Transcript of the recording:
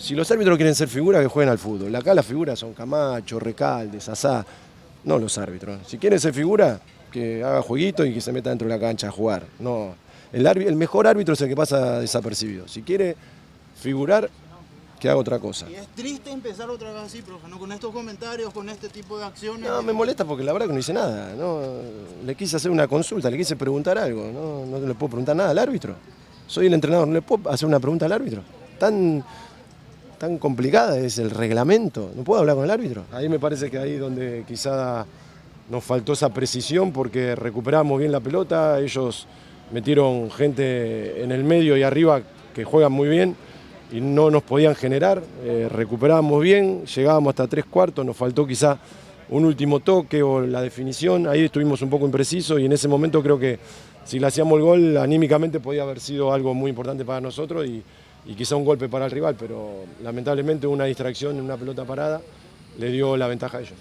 Si los árbitros quieren ser figuras, que jueguen al fútbol. Acá las figuras son Camacho, Recalde, Sasá, no los árbitros. Si quieren ser figura, que haga jueguito y que se meta dentro de la cancha a jugar. No, el mejor árbitro es el que pasa desapercibido. Si quiere figurar, que haga otra cosa. Y es triste empezar otra vez así, profe, ¿no? Con estos comentarios, con este tipo de acciones. No, me molesta porque la verdad que no hice nada. No, le quise hacer una consulta, le quise preguntar algo. No le puedo preguntar nada al árbitro. Soy el entrenador, no le puedo hacer una pregunta al árbitro. Tan complicada es el reglamento. ¿No puedo hablar con el árbitro? Ahí me parece que ahí donde quizá nos faltó esa precisión porque recuperamos bien la pelota, ellos metieron gente en el medio y arriba que juegan muy bien y no nos podían generar, recuperábamos bien, llegábamos hasta 3/4, nos faltó quizá un último toque o la definición, ahí estuvimos un poco imprecisos y en ese momento creo que si le hacíamos el gol anímicamente podía haber sido algo muy importante para nosotros y quizá un golpe para el rival, pero lamentablemente una distracción en una pelota parada le dio la ventaja a ellos.